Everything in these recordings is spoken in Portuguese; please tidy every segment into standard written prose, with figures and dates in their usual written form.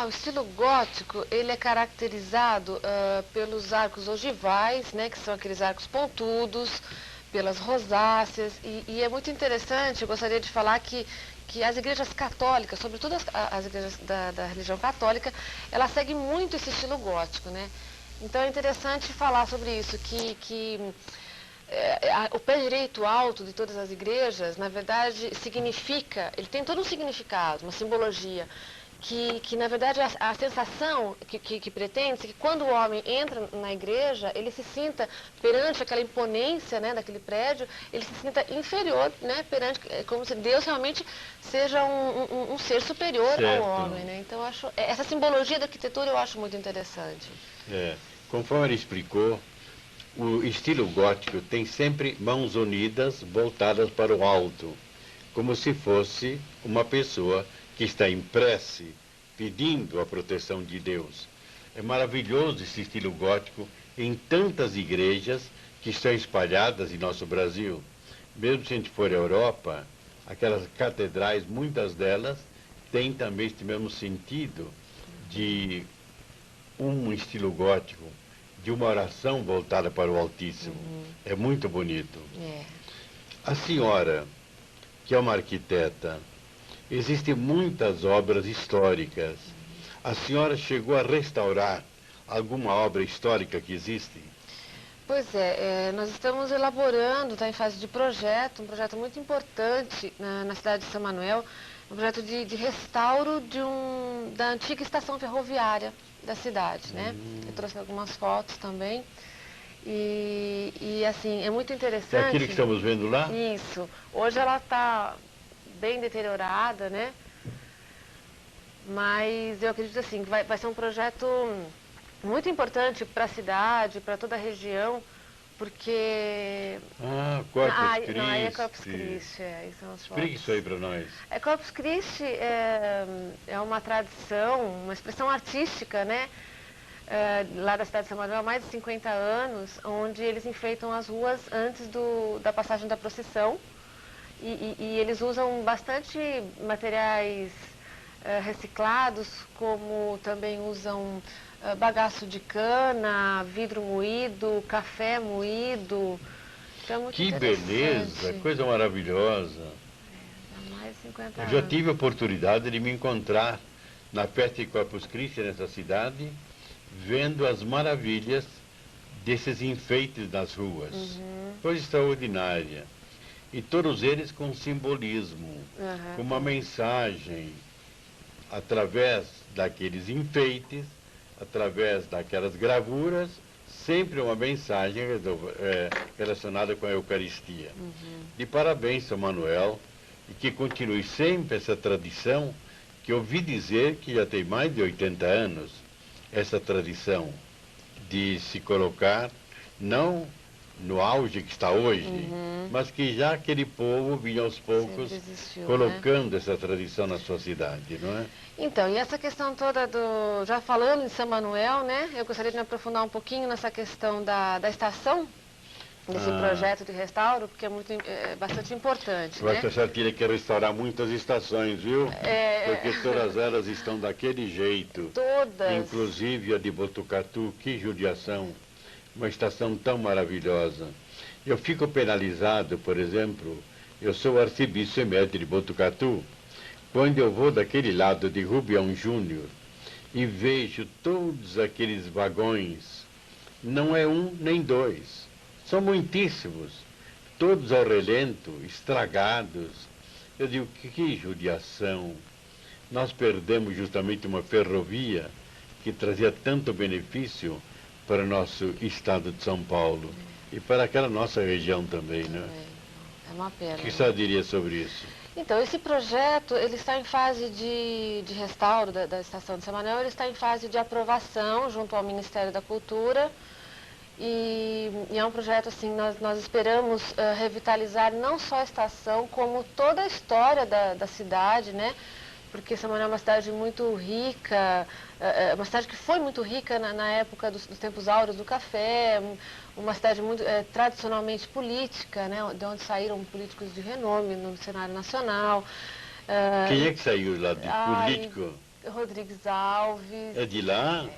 O estilo gótico, ele é caracterizado pelos arcos ogivais, né, que são aqueles arcos pontudos, pelas rosáceas, e é muito interessante, eu gostaria de falar que as igrejas católicas, sobretudo as igrejas da religião católica, elas seguem muito esse estilo gótico, né? Então é interessante falar sobre isso, o pé direito alto de todas as igrejas, na verdade, significa, ele tem todo um significado, uma simbologia, que na verdade a sensação que pretende é que quando o homem entra na igreja, ele se sinta perante aquela imponência, né, daquele prédio, ele se sinta inferior, né, perante, como se Deus realmente seja um ser superior certo. ao homem, né? Então essa simbologia da arquitetura eu acho muito interessante. Conforme ele explicou, o estilo gótico tem sempre mãos unidas, voltadas para o alto, como se fosse uma pessoa que está em prece, pedindo a proteção de Deus. É maravilhoso esse estilo gótico em tantas igrejas que estão espalhadas em nosso Brasil. Mesmo se a gente for à Europa, aquelas catedrais, muitas delas, têm também este mesmo sentido de um estilo gótico, de uma oração voltada para o Altíssimo. É muito bonito. A senhora, que é uma arquiteta, existem muitas obras históricas. A senhora chegou a restaurar alguma obra histórica que existe? Pois nós estamos elaborando, está em fase de projeto, um projeto muito importante na cidade de São Manuel, um projeto de restauro da antiga estação ferroviária da cidade, né? Eu trouxe algumas fotos também. E assim, é muito interessante. É aquilo que estamos vendo lá? Isso. Hoje ela está bem deteriorada, né? Mas eu acredito assim, que vai ser um projeto muito importante para a cidade, para toda a região, porque... Corpus Christi. Não, aí é Corpus Christi, Explique isso aí para nós. Corpus Christi é uma tradição, uma expressão artística, né? Lá da cidade de São Manuel há mais de 50 anos, onde eles enfeitam as ruas antes da passagem da procissão, e eles usam bastante materiais reciclados, como também usam bagaço de cana, vidro moído, café moído. Então é muito que beleza, coisa maravilhosa. Há mais de 50 Eu anos. já tive a oportunidade de me encontrar na festa de Corpus Christi, nessa cidade, vendo as maravilhas desses enfeites nas ruas. Coisa extraordinária. E todos eles com simbolismo, com uma mensagem, através daqueles enfeites, através daquelas gravuras, sempre uma mensagem relacionada com a Eucaristia. De parabéns, São Manuel, e que continue sempre essa tradição, que eu ouvi dizer que já tem mais de 80 anos, essa tradição de se colocar, não no auge que está hoje, mas que já aquele povo vinha aos poucos colocando, né, essa tradição na sua cidade, não é? Então, e essa questão toda já falando em São Manuel, né, eu gostaria de me aprofundar um pouquinho nessa questão da estação, desse projeto de restauro, porque é bastante importante, Eu acho né? que a senhora teria que restaurar muitas estações, viu? Porque todas elas estão daquele jeito. Todas. Inclusive a de Botucatu, que judiação. Uma estação tão maravilhosa. Eu fico penalizado, por exemplo, eu sou arcebispo emérito de Botucatu, quando eu vou daquele lado de Rubião Júnior e vejo todos aqueles vagões, não é um nem dois, são muitíssimos, todos ao relento, estragados. Eu digo, que judiação. Nós perdemos justamente uma ferrovia que trazia tanto benefício para o nosso estado de São Paulo e para aquela nossa região também, né? É uma pena. O que você diria sobre isso? Então, esse projeto, ele está em fase de restauro da Estação de São Manuel, ele está em fase de aprovação junto ao Ministério da Cultura, e é um projeto, assim, nós esperamos revitalizar não só a estação, como toda a história da cidade, né? Porque São Manuel é uma cidade muito rica, uma cidade que foi muito rica na época dos tempos áureos do café, uma cidade muito tradicionalmente política, né, de onde saíram políticos de renome no cenário nacional. Quem é que saiu lá de político? Rodrigues Alves. É de lá?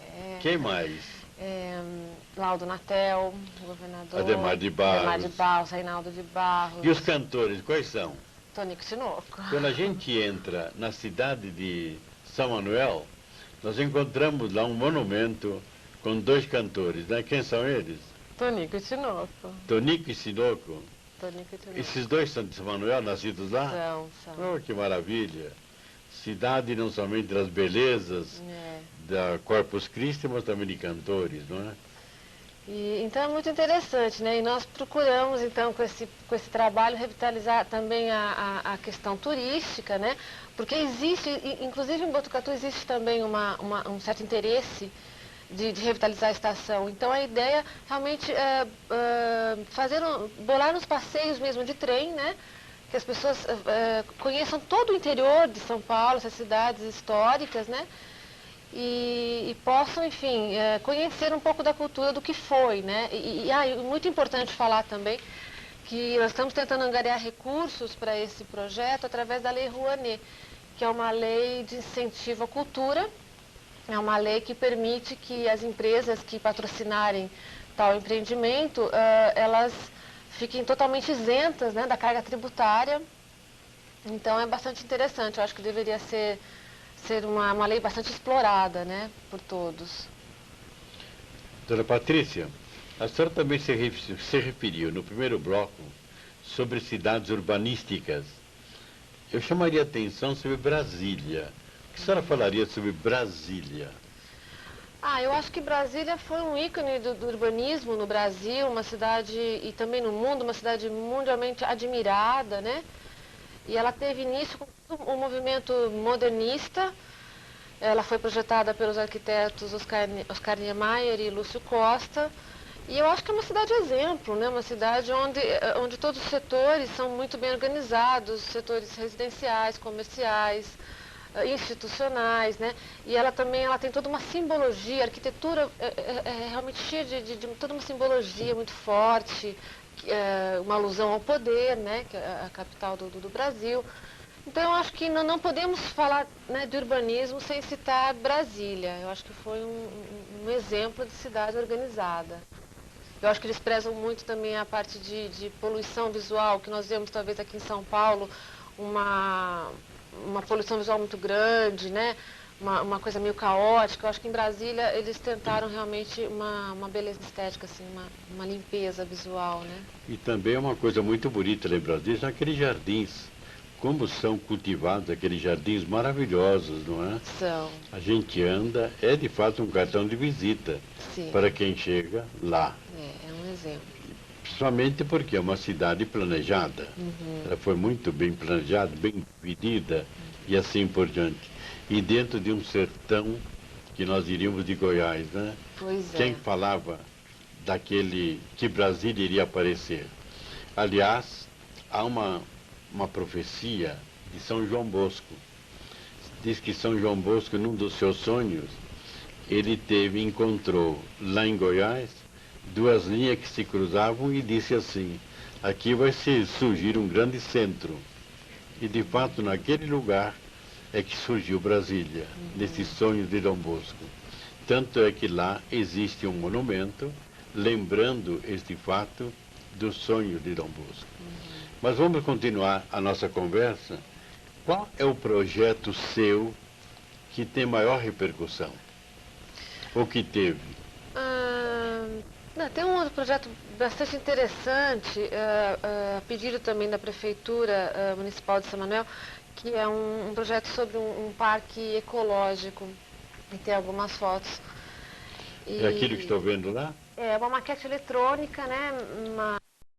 Quem mais? Laudo Natel, governador. Ademar de Barros. Reinaldo de Barros. E os cantores, quais são? Tonico Tinoco. Quando a gente entra na cidade de São Manuel, nós encontramos lá um monumento com 2 cantores, né? Quem são eles? Tonico e Tinoco. Tonico e Tinoco. Tonico e Tinoco. Esses 2 são de São Manuel, nascidos lá? São. Oh, que maravilha! Cidade não somente das belezas da Corpus Christi, mas também de cantores, não é? Então é muito interessante, né? E nós procuramos, então, com esse trabalho, revitalizar também a questão turística, né? Porque existe, inclusive em Botucatu, existe também um certo interesse de revitalizar a estação. Então a ideia realmente é bolar uns passeios mesmo de trem, né? Que as pessoas conheçam todo o interior de São Paulo, essas cidades históricas, né? E possam, enfim, conhecer um pouco da cultura do que foi, né? Muito importante falar também que nós estamos tentando angariar recursos para esse projeto através da Lei Rouanet, que é uma lei de incentivo à cultura, é uma lei que permite que as empresas que patrocinarem tal empreendimento, elas fiquem totalmente isentas, né, da carga tributária. Então é bastante interessante, eu acho que deveria ser uma lei bastante explorada, né, por todos. Dona Patrícia, a senhora também se referiu no primeiro bloco sobre cidades urbanísticas. Eu chamaria a atenção sobre Brasília. O que a senhora falaria sobre Brasília? Eu acho que Brasília foi um ícone do urbanismo no Brasil, uma cidade, e também no mundo, uma cidade mundialmente admirada, né? E ela teve início com um movimento modernista. Ela foi projetada pelos arquitetos Oscar Niemeyer e Lúcio Costa. E eu acho que é uma cidade exemplo, né? Uma cidade onde todos os setores são muito bem organizados, setores residenciais, comerciais, institucionais, né? E ela tem toda uma simbologia, a arquitetura é realmente cheia de toda uma simbologia muito forte, uma alusão ao poder, né? Que é a capital do Brasil. Então eu acho que não podemos falar, né, de urbanismo sem citar Brasília. Eu acho que foi um exemplo de cidade organizada. Eu acho que eles prezam muito também a parte de poluição visual, que nós vemos talvez aqui em São Paulo, uma poluição visual muito grande, né? Uma coisa meio caótica. Eu acho que em Brasília eles tentaram realmente uma beleza estética, assim, uma limpeza visual, né? E também é uma coisa muito bonita lá em Brasília, são aqueles jardins. Como são cultivados aqueles jardins maravilhosos, não é? São. A gente anda, é de fato um cartão de visita. Sim. Para quem chega lá. É um exemplo. Principalmente porque é uma cidade planejada. Ela foi muito bem planejada, bem dividida e assim por diante. E dentro de um sertão que nós diríamos de Goiás, né? Pois é. Quem falava que Brasília iria aparecer? Aliás, há uma profecia de São João Bosco. Diz que São João Bosco, num dos seus sonhos, ele encontrou lá em Goiás 2 linhas que se cruzavam e disse assim: aqui vai surgir um grande centro. E de fato naquele lugar é que surgiu Brasília, nesse sonho de Dom Bosco. Tanto é que lá existe um monumento lembrando este fato do sonho de Dom Bosco. Mas vamos continuar a nossa conversa. Qual é o projeto seu que tem maior repercussão? Ou que teve? Tem um outro projeto bastante interessante, a pedido também da Prefeitura Municipal de São Manuel, que é um projeto sobre um parque ecológico, e tem algumas fotos. É aquilo que estou vendo lá? É uma maquete eletrônica, né?